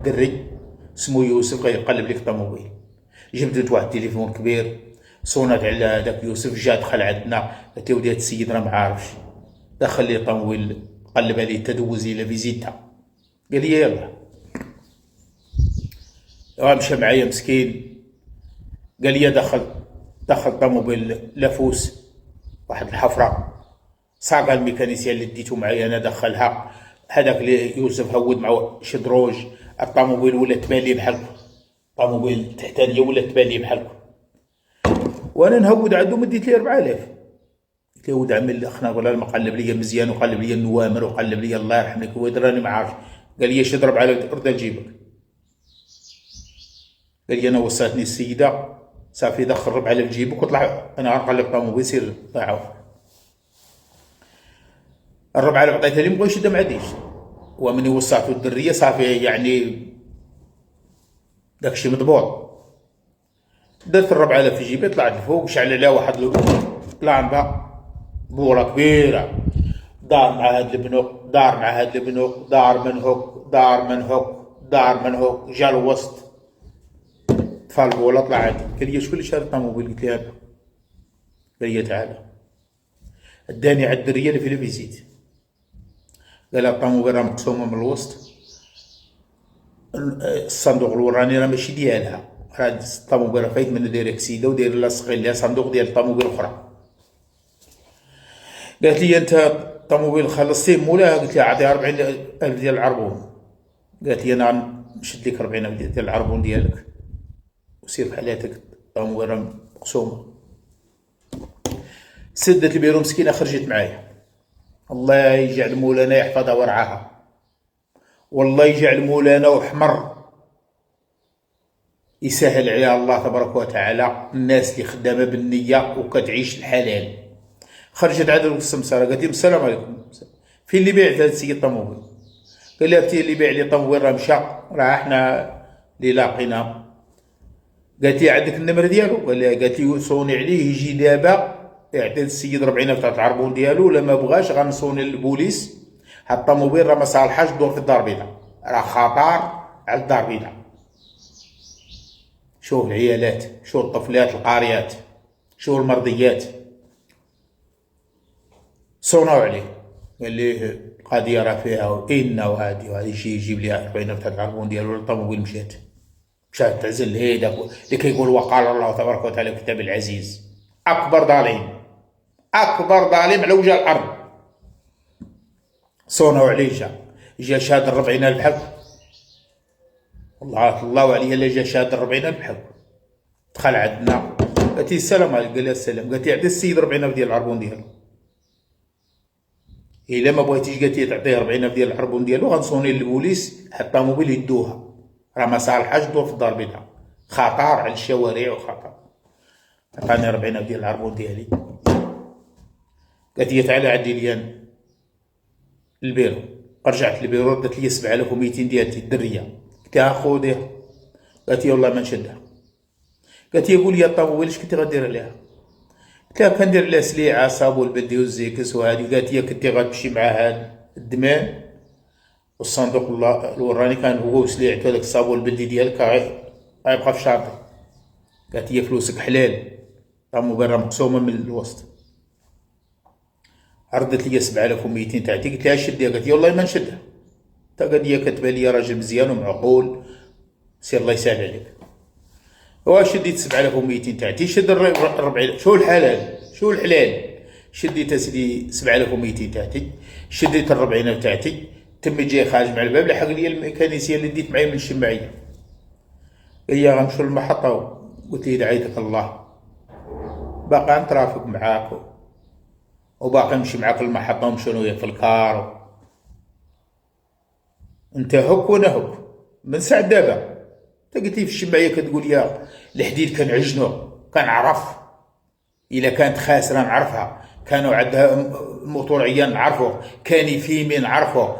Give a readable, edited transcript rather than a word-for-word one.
دري سمو يوسف غيقلب لك الطوموبيل. جبدت واحد التليفون كبير، صونات على هذاك يوسف، جا دخل عندنا، قالت له ودي هاد السيد راه ما عارفش، دخل لي الطوموبيل قلب عليه تدوز الى فيزيتا. قال لي يلا، مشى معايا مسكين، قال لي دخل الطوموبيل لافوس واحد الحفره، صاقا الميكانيسيان اللي ديتو معايا انا دخلها، هذاك اللي يوسف هود مع شدروج، الطوموبيل ولا تبان لي بحال الطوموبيل التحتانيه ولا تبان لي بحال، وانا نهود عنده مديت لي 4000. قلت له ولد عمي الاخنا ولا ما قلب لي مزيان وقلب لي النوامر وقلب لي الله يرحم لك ولد راني ما عارف. قال لي شد 4000 رد نجيبك. قال لي انا وصلتني السيده صافي دخل 4000 جيبك وطلع انا غنقلب الطوموبيل سير ضيعوا. 4000 عطيتها لي مبغى يشدها ما عنديش، ومني وصلته الدريه صافي يعني داكشي مضبوط. درت 4000 في جيبي، طلعت لفوق، شعل عليها واحد لامبه بوره كبيره، دار مع هاد البنوك، دار مع هاد البنوك، دار من هوك، دار من هوك، دار من هوك، جا الوسط، طفى البوله طلع عندي. قال لي شكون اللي شاري الطوموبيل؟ قلت له انا. قال لي تعالى، اداني على الدريه اللي في الفيزيت، قال لها الطوموبيل راه مقسومه من الوسط، الصندوق الوراني راه ماشي ديالها، راه الطوموبيل راه فايت منه ديريكسيدا وداير لاصقين لها صندوق ديال الطوموبيل الاخرى. قالت لي انت الطوموبيل خلصتيه مولاها؟ قلت لها عطيها 40000 ديال العربون. قالت لي انا نشد لك 40000 ديال العربون ديالك وسير بحالاتك، الطوموبيل راه مقسومه. سدت البيرو مسكينه، خرجت معايا. الله يجعل مولانا يحفظها ورعاها، والله يجعل مولانا وحمر يسهل عليها الله تبارك وتعالى، الناس اللي خدامه بالنيه وكتعيش الحلال. خرجت عاد السمساره، قالت لي السلام عليكم، فين اللي بعت هذا السيد الطوموبيل؟ قال لها اختي اللي باع لي الطوموبيل راه مشى، راه احنا اللي لاقيناه. قالت لي عندك النمره ديالو؟ قالت لي صوني عليه يجي دابا يعطي السيد 40000 تاع العربون ديالو، ولا ما بغاش غنصوني للبوليس، هاد الطوموبيل راه ما صالحاش تدور في الدار البيضاء، راه خطر على الدار البيضاء. شوف العيالات، شوف الطفلات القاريات، شوف المرضيات، صوناو عليه. قال ليه القضيه راه فيها إن وهادي وهادي، يجيب لي 40000 تاع العربون ديالو، الطوموبيل مشات تعزل هيداك اللي كيقول وقال الله تبارك وتعالى في كتاب العزيز. اكبر ظالم، اكبر ظالم على وجه الارض. صونوا عليه، جا شاد 40000 بحق، الله عليا الا جا شاد 40000 بحق. دخل عندنا، قالت لي السلام عليكم، قال لها السلام، قالت لي عطي السيد 40000 ديال العربون ديالو. الا ما بغيتيش قالت لي تعطيه 40000 ديال العربون ديالو غنصوني للبوليس، حتى الطوموبيل يدوها، راه ما صالحاش تدور في الدار البيضاء، خطر على الشوارع وخطر. عطاني 40000 ديال العربون ديالي. قالت لي تعالى عدي لي البيرو. رجعت للبيرو، ردت لي 7200 ديالتي الدريه. قلت لها خذيها. قالت لي والله ما نشدها. قالت لي قول لي الطوموبيل اش كنتي غدير عليها؟ قلت لها كندير عليها سليعه، صابون البلدي والزيكس وهادي. قالت لي كنتي غتمشي مع هاد الدمان والصندوق الوراني كان هو وسليعته، هذاك الصابون البلدي ديالك غيبقى في الشاطئ. قالت لي فلوسك حلال، الطوموبيل راه مقسومه من الوسط. عرضت لي 7200 تاعتي، قلت لها شديها. قالت لي والله ما نشدها، تا قال لي كتبان لي راجل مزيان ومعقول، سير الله يسهل عليك. واش شديت 7200 تاعتي، شد 40. شو الحلال شو الحلال؟ شديت اسيدي 7200 تاعتي، شديت 40000 تاعتي، تمي جاي خارج مع الباب، لحق لي الميكانيسيان اللي ديت معايا من الشماعيه. قال لي غنمشيو للمحطه. قلت لي دعيتك الله، باقي نترافق معاك وباقي نمشي معاك للمحطه ونمشيو وياك في الكار، انت هك وانا هك من ساعه دابا. انت قلت لي في الشماعيه كتقول يا الحديد كنعجنو، كنعرف الا كانت خاسره نعرفها، كانوا عندها الموتور عيان نعرفوه، كان فيمي نعرفوه.